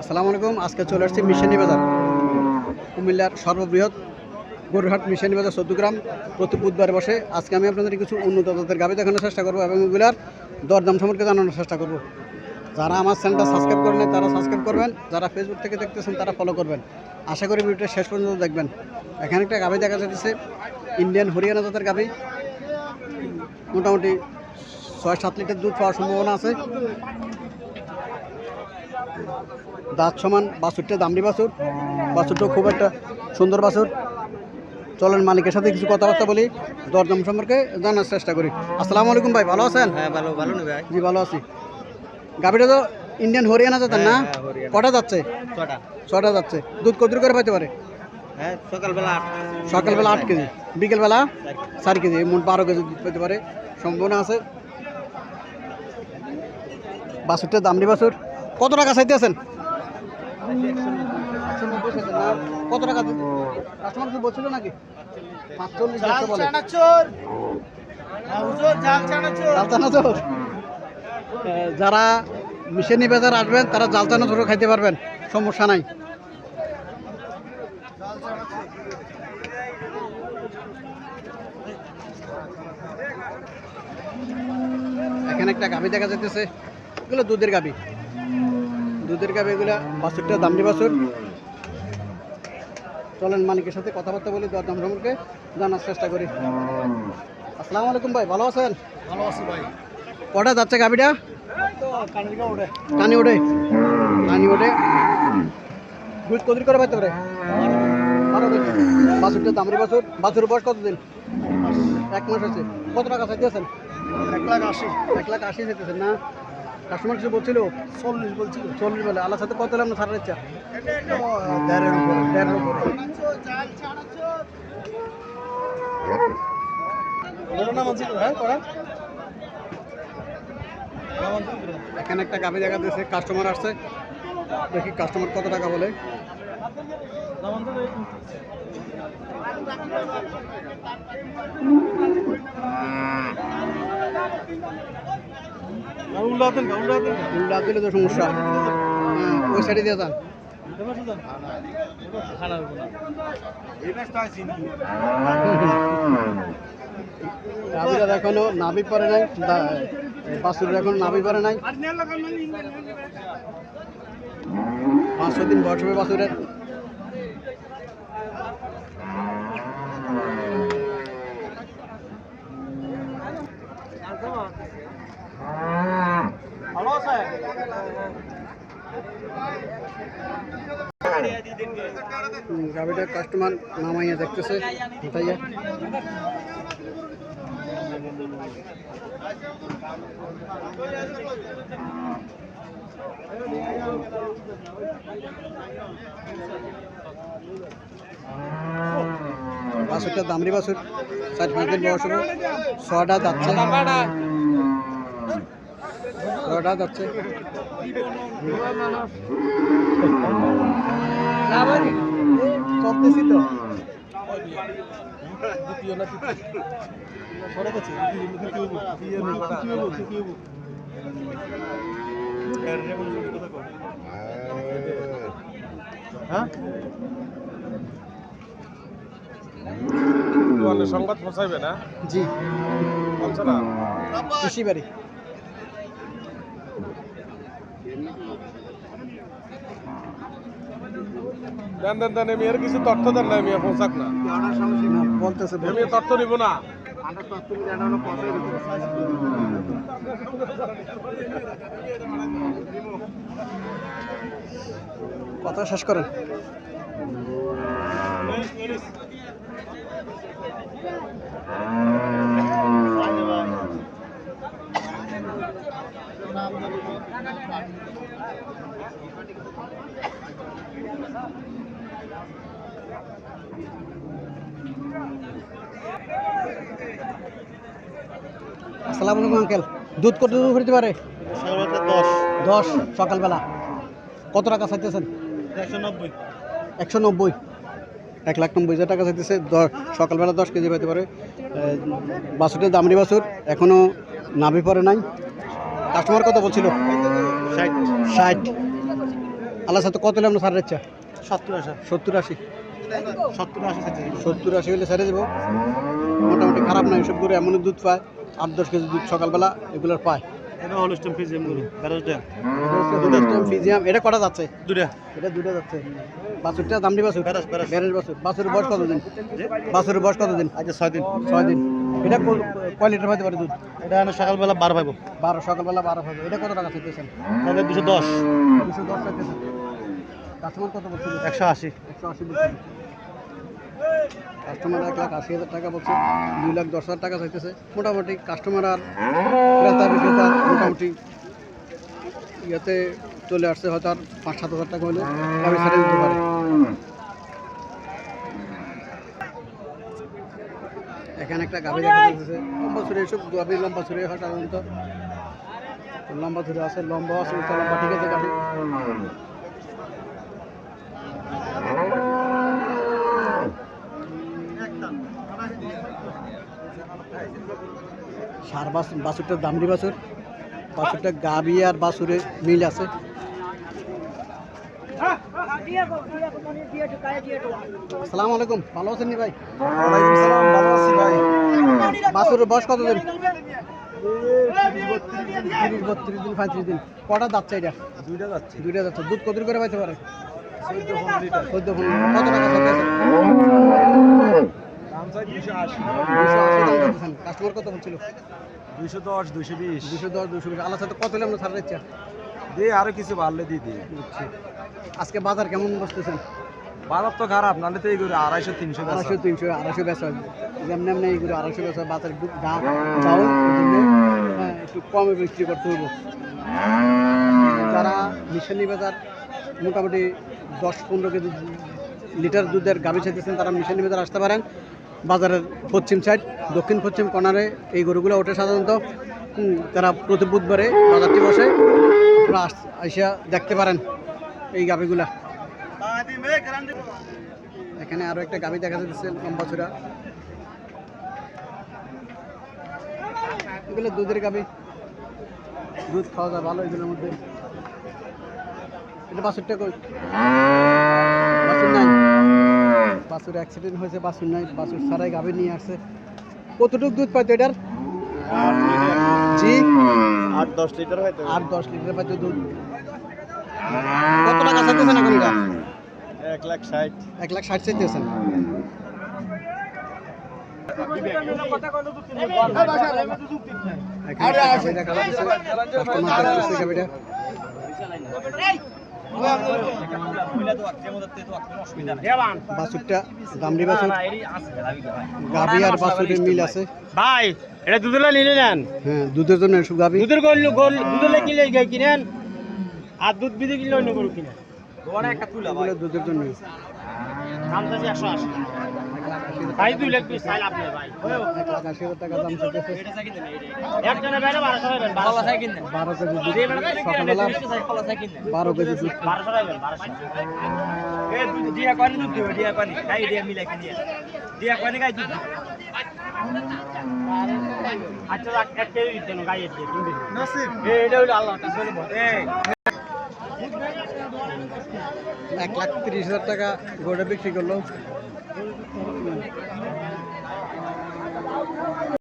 আসসালামু আলাইকুম। আজকে চলে আসছি মিশানি বাজার, কুমিল্লার সর্ববৃহৎ গরুহাট মিশানি বাজার 14 গ্রাম প্রতি বুধবার বসে। আজকে আমি আপনাদের কিছু উন্নত জাতের গাভী দেখানোর চেষ্টা করবো এবং এগুলার দরদাম সম্পর্কে জানানোর চেষ্টা করব। যারা আমার চ্যানেলটা সাবস্ক্রাইব করেন তারা সাবস্ক্রাইব করবেন, যারা ফেসবুক থেকে দেখতেছেন তারা ফলো করবেন। আশা করি ভিডিওটা শেষ পর্যন্ত দেখবেন। এখানে একটা গাভী দেখা যাচ্ছে, ইন্ডিয়ান হরিয়ানা জাতের গাভী। মোটামুটি 6-7 লিটার দুধ পাওয়ার সম্ভাবনা আছে। দাঁত সমান বাছুরটা দামড়ি বাছুর, বাছুরটাও খুব একটা সুন্দর বাছুর। চলেন মালিকের সাথে কিছু কথাবার্তা বলি, দরদাম সম্পর্কে জানার চেষ্টা করি। আসসালামু আলাইকুম ভাই, ভালো আছেন? হ্যাঁ, ভালো ভালো না ভাই? জি ভালো আছি। গাভীটা তো ইন্ডিয়ান হরিয়ানা জাতের না? কটা যাচ্ছে? ছটা যাচ্ছে। দুধ কত করে পাইতে পারে? হ্যাঁ, সকালবেলা 8 কেজি, বিকেলবেলা 4 কেজি, মোট 12 কেজি দুধ পেতে পারে সম্ভাবনা আছে। বাছুরটা দামড়ি বাছুর। কত টাকা চাইতে আছেন? কত টাকা কাস্টমার কি বলছিল নাকি? 45 বলে। যারা মিশানি বাজার আসবেন তারা জালচানা ছোটো খাইতে পারবেন, সমস্যা নাই। এখানে একটা গাভী দেখা যাইতেছে, এগুলো দুধের গাভী, এগুলা বাছুরটা দামড়ি বাছুর। চলেন মালিকের সাথে কথাবার্তা বলি, দরদাম সম্পর্কে জানার চেষ্টা করি। আসসালামু আলাইকুম ভাই, ভালো আছেন? ভালো আছি ভাই। কটা যাচ্ছে গাভীটা? কানি ওঠে। দুধ কত করে পাইতে পারে? 12 কেজি। বাছুরটা দামড়ি বাছুর। বাছুরের বয়স কতদিন? 1 মাস আছে। কত টাকা চাইতেছেন? 1,80,000 চাইতেছেন না? কাস্টমার কিছু বলছিল? 40 বলে। আল্লাহর সাথে কত হলে আপনার ছাড়ার ইচ্ছা? 1,500-এর উপরে। এখানে একটা গাভী দেখা দিয়েছে, কাস্টমার আসছে, দেখি কাস্টমার কত টাকা বলে। উল্টা দিলে তো সমস্যা। ওই সাইডে দিয়ে যান। গাভীরা এখনো নাভি পরে নাই, বাছুরের এখন নাভি পরে নাই। 5-6 দিন বয়স হবে বাছুরের। গাভীটা কাস্টমার নামাইয়া দেখতেছে, উঠাইয়া। বাছুরটা দামড়ি বাছুর, 4-5 দিন বয়স হবে। 6টা যাচ্ছে। চলতেছি তো। সংবাদ পৌঁছাইবে না? জি, বলছে না কৃষি বাড়ি। দেন আমি আর কিছু তথ্য দেন না, আমি পৌঁছাক না বলতেছে আমি তথ্য নিব না। কথা শেষ করেন। আসসালামু আলাইকুম আঙ্কেল, দুধ কত দুধ হতে পারে? 10 সকালবেলা। কত টাকা চাইতেছেন? 190। 1,90,000 টাকা চাইতেছে। সকালবেলা 10 কেজি পেতে পারে। বাছুরটা দামড়ি বাছুর, এখনও নাভি পরে নাই। কাস্টমার কত বলছিল? 60। আল্লাহ সাথে কত হলে আমরা সার ইচ্ছা 70 70 80 70 70 80 হলে ছেড়ে দেবো। মোটামুটি খারাপ না, এসব গরু এমনই দুধ পায়, 8-10 কেজি দুধ সকালবেলা এগুলোর পায়। এটা হলস্টেম ফিজিয়াম গুলো বেরোটা ফিজিয়াম এটা কটা যাচ্ছে? দুটা এটা দুটো যাচ্ছে। বাছুরটা দাম দিই বাছুর বেরাস বেরের বাছুর। বাছুরের বয়স কতদিন? বাছুরের বয়স কতদিন? আচ্ছা 6 দিন 6 দিন। এটা কয় লিটার পাইতে পারে দুধ? এটা আমি সকালবেলা 12 পাইবো 12 সকালবেলা 12 হবে। এটা কত টাকা চাইতেছেন? তাহলে 210 210 চাইতেছেন। কাস্টমার কত বলছিল? 180 180 বলছিল। কাস্টমার 1,80,000 টাকা বলছে, 2,10,000 টাকা চাইতেছে। মোটামুটি কাস্টমার আর ক্রেতা বিক্রেতা মোটামুটি ইয়াতে চলে আসছে, হয়তো আর 5-7 হাজার টাকা হলে গাড়ি ছেড়ে দিতে পারে। এখানে একটা গাভি দেখা যাচ্ছে, লম্বা ছুরি। এসব গাভি লম্বা ছুরি হয় সাধারণত, লম্বা ছুরি আছে, লম্বা আছে, উঁচা লম্বা, ঠিক আছে গাভি। সার বাছুরটার দামড়ি বাছুর, বাছুরটা গাভি আর বাছুরে মিল আছে। আসসালামু আলাইকুম, ভালো আছেন নি ভাই? ওয়ালাইকুম সালাম, ভালো আছি ভাই। বাছুরের বয়স কত দিন? 30-32 দিন 35 দিন। কটা যাচ্ছে এটা? দুইটা যাচ্ছে দুইটা যাচ্ছে। দুধ কত করে পাইতে পারে? 14-15 লিটার 14-15। কত টাকা চাইতেছেন? দাম চাই 280 280 দাম চাইতেছেন। কাস্টমার কত বলছিল? 210 220 210 220। আল্লাহ সাথে কত হলে আমরা ছাড়ার ইচ্ছা? দিয়ে আরো কিছু বাড়লে দিয়ে দিই। আজকে বাজার কেমন বসতেছেন? বাজার তো খারাপ, নাহলে তো এই করে 250-300 250 300 250 বেচা হয়। যেমনি এমনি এইগুলো 250 বেচা, বাজার একটু ডাউন, একটু কমে বিক্রি করতে হইব। যারা মিশালি বাজার মোটামুটি 10-15 কেজি লিটার দুধের গাভী চাইতেছেন, তারা মিশালি বাজার আসতে পারেন। বাজারের পশ্চিম সাইড, দক্ষিণ পশ্চিম কর্নারে এই গরুগুলো ওঠে সাধারণত। তারা প্রতি বুধবারে বাজারটি বসে, আপনারা আইসা দেখতে পারেন এই গাভীগুলা। এখানে আরো একটা গাভী দেখা যাচ্ছে, লম্বা চূড়া। এগুলো দুধের গাভী, দুধ খাওয়া যায় ভালো এগুলোর মধ্যে। এটা বাছুরটা কই? বাছুর নাই, বাছুর অ্যাক্সিডেন্ট হয়েছে, বাছুর নাই। বাছুর ছাড়াই গাভী নিয়ে আসছে। কতটুকু দুধ পাইতো এটার? জি 8-10 লিটার হয়তো। 8-10 লিটার পাইতো দুধ। কত টাকা চাইতেছেন এখন এটা? 160 1,60,000 চাইতেছেন। এখানে গাভী দেখা যাচ্ছে, কাস্টমার দেখতেছে গাভীটা। বাছুরটা দামড়ি বাছুর, গাভী আর বাছুরের মিল আছে। ভাই এটা দুধলা নিলে নেন। হ্যাঁ, দুধের জন্য এসব গাভী। দুধের দুধলে কিনলে কিনেন, আর দুধ বিধি কিনলে অন্য গরু কিনেন। এগুলো দুধের জন্য। দাম চাইছে 180 ভাই 2 লাখ 20 চাইল আপনি ভাই 1,80,000 টাকা দাম চাইতেছে। একজনের বাইরে 1200 টাকা ভালো চাই কিনেন 12 কেজি দুধ সকালবেলা, 12 কেজি দুধ। 1200 টাকা 1200 এ দুধ দিয়া পানি দুধ দিও, দিয়া পানি খাই দিয়া মিলাই কিনে দিয়া পানি খাই দুধ। আচ্ছা এক কেজি দেন গাইয়ে দিয়ে তুমি নসিব এটা হলো আল্লাহর কাছে বল। এই 1,30,000 টাকা গরুটা বিক্রি করলো।